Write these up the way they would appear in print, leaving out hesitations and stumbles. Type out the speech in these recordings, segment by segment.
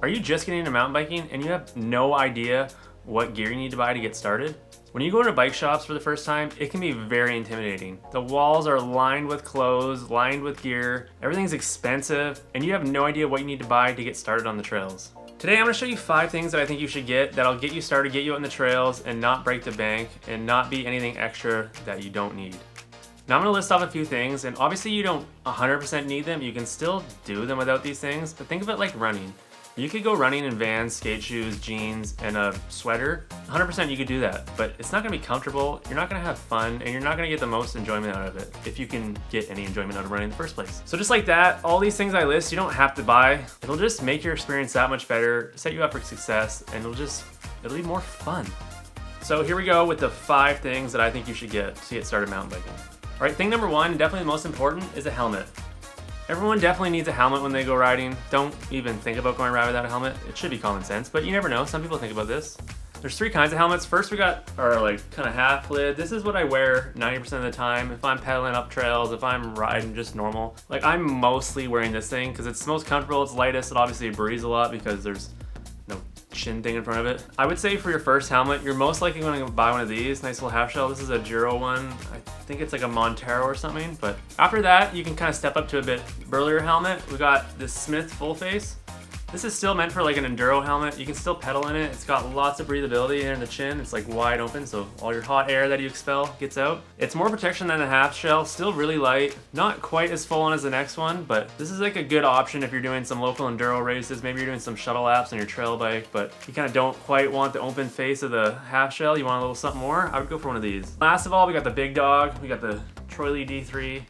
Are you just getting into mountain biking and you have no idea what gear you need to buy to get started? When you go into bike shops for the first time, it can be very intimidating. The walls are lined with clothes, lined with gear, everything's expensive, and you have no idea what you need to buy to get started on the trails. Today I'm going to show you 5 things that I think you should get that'll get you started, get you out on the trails, and not break the bank, and not be anything extra that you don't need. Now I'm going to list off a few things, and obviously you don't 100% need them. You can still do them without these things, but think of it like running. You could go running in Vans, skate shoes, jeans, and a sweater. 100% you could do that, but it's not going to be comfortable, you're not going to have fun, and you're not going to get the most enjoyment out of it, if you can get any enjoyment out of running in the first place. So just like that, all these things I list, you don't have to buy. It'll just make your experience that much better, set you up for success, and it'll be more fun. So here we go with the 5 things that I think you should get to get started mountain biking. All right, thing number 1, definitely the most important, is a helmet. Everyone definitely needs a helmet when they go riding. Don't even think about going riding without a helmet. It should be common sense, but you never know. Some people think about this. There's 3 kinds of helmets. First, we got our kind of half lid. This is what I wear 90% of the time. If I'm pedaling up trails, if I'm riding just normal. I'm mostly wearing this thing because it's the most comfortable, it's lightest. It obviously breathes a lot because there's no chin thing in front of it. I would say for your first helmet, you're most likely going to buy one of these. Nice little half shell. This is a Giro one. I think it's like a Montero or something, but after that, you can kind of step up to a bit burlier helmet. We got this Smith full face. This is still meant for like an enduro helmet. You can still pedal in it. It's got lots of breathability here in the chin. It's like wide open, so all your hot air that you expel gets out. It's more protection than the half shell, still really light. Not quite as full on as the next one, but this is like a good option if you're doing some local enduro races. Maybe you're doing some shuttle laps on your trail bike, but you kind of don't quite want the open face of the half shell. You want a little something more? I would go for one of these. Last of all, we got the big dog. We got the Troy Lee D3.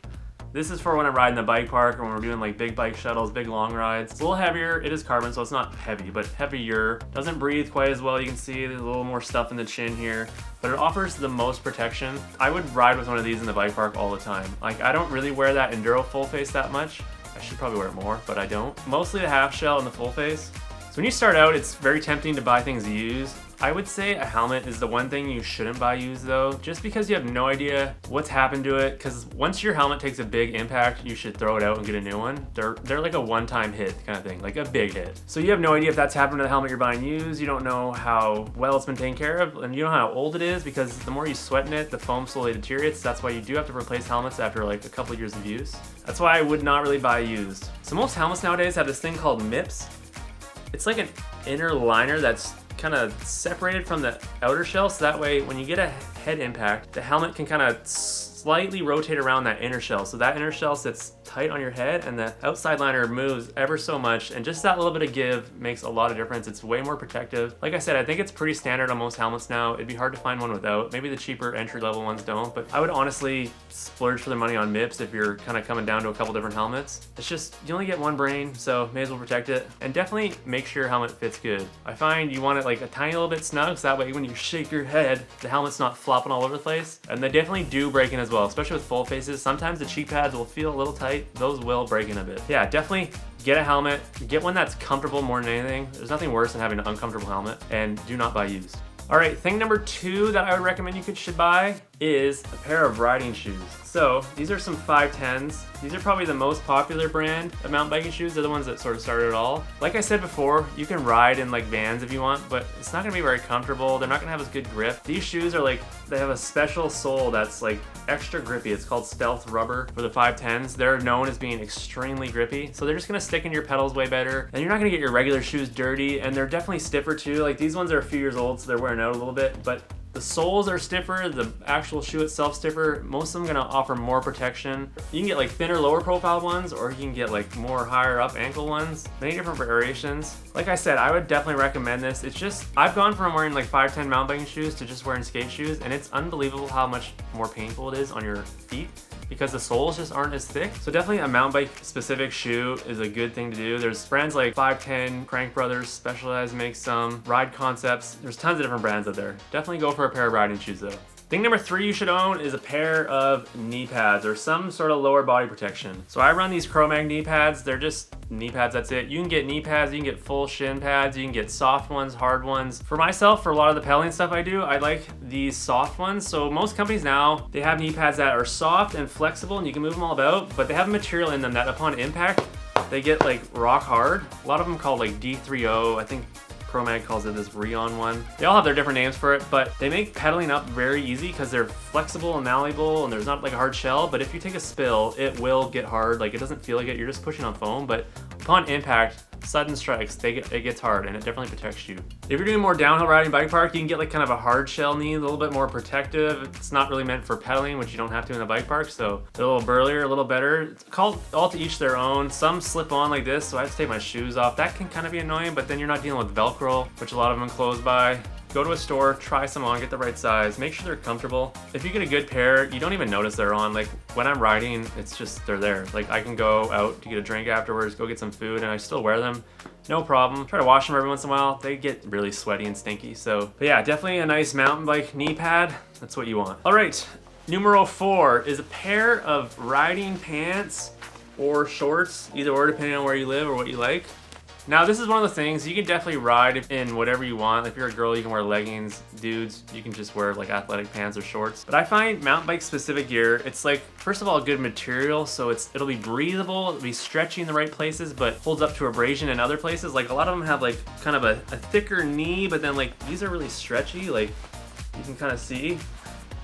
This is for when I'm riding the bike park or when we're doing like big bike shuttles, big long rides. It's a little heavier. It is carbon, so it's not heavy, but heavier. Doesn't breathe quite as well. You can see there's a little more stuff in the chin here, but it offers the most protection. I would ride with one of these in the bike park all the time. I don't really wear that enduro full face that much. I should probably wear it more, but I don't. Mostly the half shell and the full face. So when you start out, it's very tempting to buy things used. I would say a helmet is the one thing you shouldn't buy used though, just because you have no idea what's happened to it, because once your helmet takes a big impact, you should throw it out and get a new one. They're like a one-time hit kind of thing, like a big hit. So you have no idea if that's happened to the helmet you're buying used, you don't know how well it's been taken care of, and you don't know how old it is, because the more you sweat in it, the foam slowly deteriorates. That's why you do have to replace helmets after like a couple of years of use. That's why I would not really buy used. So most helmets nowadays have this thing called MIPS. It's like an inner liner that's kind of separated from the outer shell, so that way when you get a head impact, the helmet can kind of slightly rotate around that inner shell, so that inner shell sits tight on your head and the outside liner moves ever so much, and just that little bit of give makes a lot of difference. It's way more protective. Like I said, I think it's pretty standard on most helmets now. It'd be hard to find one without. Maybe the cheaper entry-level ones don't, but I would honestly splurge for the money on MIPS if you're kind of coming down to a couple different helmets. It's just, you only get one brain, so may as well protect it, and definitely make sure your helmet fits good. I find you want it like a tiny little bit snug, so that way when you shake your head, the helmet's not flopping all over the place. And they definitely do break in as well, especially with full faces. Sometimes the cheek pads will feel a little tight. Those will break in a bit. Yeah, definitely get a helmet. Get one that's comfortable more than anything. There's nothing worse than having an uncomfortable helmet, and do not buy used. All right, thing number 2 that I would recommend you should buy is a pair of riding shoes. So these are some 510s. These are probably the most popular brand of mountain biking shoes. They're the ones that sort of started it all. Like I said before, you can ride in like Vans if you want, but it's not gonna be very comfortable. They're not gonna have as good grip. These shoes are they have a special sole that's like extra grippy. It's called Stealth Rubber for the 510s. They're known as being extremely grippy, so they're just gonna stick in your pedals way better, and you're not gonna get your regular shoes dirty, and they're definitely stiffer too. Like these ones are a few years old, so they're wearing out a little bit, but the soles are stiffer, the actual shoe itself stiffer. Most of them gonna offer more protection. You can get like thinner, lower profile ones, or you can get like more higher up ankle ones. Many different variations. Like I said, I would definitely recommend this. It's just, I've gone from wearing like 510 mountain biking shoes to just wearing skate shoes, and it's unbelievable how much more painful it is on your feet, because the soles just aren't as thick. So definitely a mountain bike specific shoe is a good thing to do. There's brands like 510, Crank Brothers, Specialized makes some, Ride Concepts. There's tons of different brands out there. Definitely go for a pair of riding shoes though. Thing number 3 you should own is a pair of knee pads or some sort of lower body protection. So I run these Cro-Mag knee pads. They're just knee pads, that's it. You can get knee pads, you can get full shin pads, you can get soft ones, hard ones. For myself, for a lot of the pedaling stuff I do, I like these soft ones. So most companies now, they have knee pads that are soft and flexible and you can move them all about, but they have a material in them that upon impact, they get like rock hard. A lot of them called like D30, I think Chromag calls it this Rion one. They all have their different names for it, but they make pedaling up very easy because they're flexible and malleable and there's not like a hard shell, but if you take a spill, it will get hard. Like it doesn't feel like it, you're just pushing on foam, but upon impact, sudden strikes, it gets hard and it definitely protects you. If you're doing more downhill riding bike park, you can get like kind of a hard shell knee, a little bit more protective. It's not really meant for pedaling, which you don't have to in a bike park, so they're a little burlier, a little better. It's called all to each their own. Some slip on like this, so I have to take my shoes off. That can kind of be annoying, but then you're not dealing with Velcro, which a lot of them enclose by. Go to a store, try some on, get the right size, make sure they're comfortable. If you get a good pair, you don't even notice they're on. Like when I'm riding, it's just, they're there. Like I can go out to get a drink afterwards, go get some food, and I still wear them. No problem. Try to wash them every once in a while. They get really sweaty and stinky. So, but yeah, definitely a nice mountain bike knee pad. That's what you want. All right, numero 4 is a pair of riding pants or shorts, either or depending on where you live or what you like. Now this is one of the things, you can definitely ride in whatever you want. If you're a girl, you can wear leggings. Dudes, you can just wear like athletic pants or shorts. But I find mountain bike specific gear, it's like, first of all, good material, so it'll be breathable, it'll be stretchy in the right places, but holds up to abrasion in other places. Like a lot of them have like kind of a thicker knee, but then like these are really stretchy, like you can kind of see.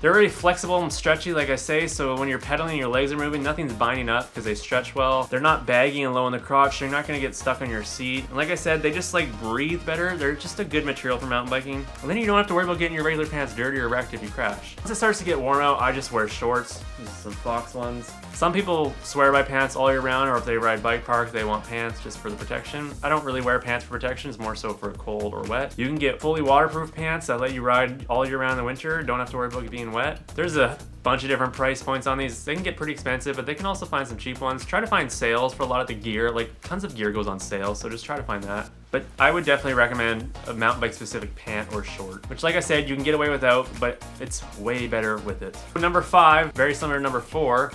They're really flexible and stretchy, like I say, so when you're pedaling, your legs are moving, nothing's binding up because they stretch well. They're not baggy and low in the crotch, so you're not gonna get stuck on your seat. And like I said, they just like breathe better. They're just a good material for mountain biking. And then you don't have to worry about getting your regular pants dirty or wrecked if you crash. Once it starts to get warm out, I just wear shorts, some Fox ones. Some people swear by pants all year round, or if they ride bike park, they want pants just for the protection. I don't really wear pants for protection, it's more so for cold or wet. You can get fully waterproof pants that let you ride all year round in the winter. Don't have to worry about it being wet. There's a bunch of different price points on these. They can get pretty expensive, but they can also find some cheap ones. Try to find sales for a lot of the gear. Like tons of gear goes on sale, so just try to find that. But I would definitely recommend a mountain bike specific pant or short, which like I said, you can get away without, but it's way better with it. Number 5, very similar to number 4,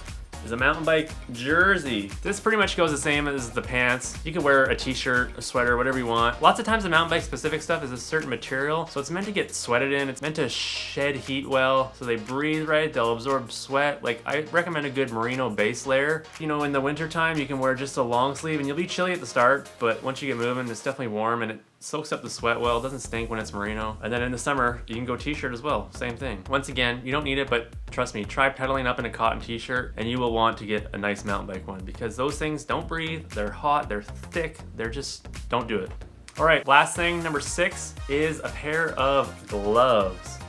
is a mountain bike jersey. This pretty much goes the same as the pants. You can wear a t-shirt, a sweater, whatever you want. Lots of times the mountain bike specific stuff is a certain material, so it's meant to get sweated in. It's meant to shed heat well, so they breathe right, they'll absorb sweat. Like I recommend a good merino base layer. You know, in the winter time, you can wear just a long sleeve and you'll be chilly at the start, but once you get moving, it's definitely warm and it soaks up the sweat well. It doesn't stink when it's merino. And then in the summer, you can go t-shirt as well. Same thing. Once again, you don't need it, but trust me, try pedaling up in a cotton t-shirt and you will want to get a nice mountain bike one because those things don't breathe, they're hot, they're thick, they're just, don't do it. All right, last thing, number 6 is a pair of gloves.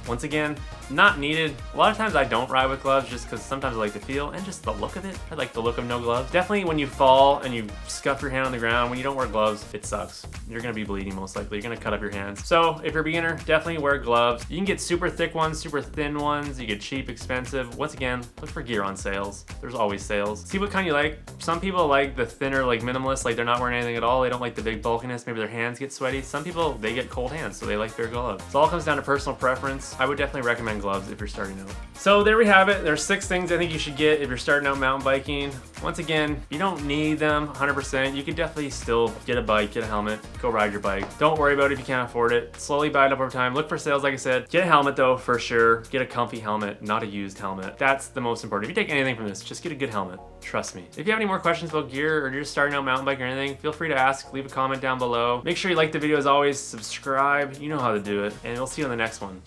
Once again, not needed. A lot of times I don't ride with gloves just because sometimes I like the feel and just the look of it. I like the look of no gloves. Definitely when you fall and you scuff your hand on the ground, when you don't wear gloves, it sucks. You're gonna be bleeding most likely. You're gonna cut up your hands. So if you're a beginner, definitely wear gloves. You can get super thick ones, super thin ones. You get cheap, expensive. Once again, look for gear on sales. There's always sales. See what kind you like. Some people like the thinner, like minimalist, like they're not wearing anything at all. They don't like the big bulkiness. Maybe their hands get sweaty. Some people, they get cold hands, so they like their gloves. It all comes down to personal preference. I would definitely recommend gloves if you're starting out. So there we have it. There's 6 things I think you should get if you're starting out mountain biking. Once again, you don't need them 100%. You could definitely still get a bike, get a helmet, go ride your bike. Don't worry about it if you can't afford it. Slowly buy it up over time. Look for sales, like I said. Get a helmet though, for sure. Get a comfy helmet, not a used helmet. That's the most important. If you take anything from this, just get a good helmet. Trust me. If you have any more questions about gear or you're just starting out mountain biking or anything, feel free to ask. Leave a comment down below. Make sure you like the video as always. Subscribe. You know how to do it. And we'll see you on the next one.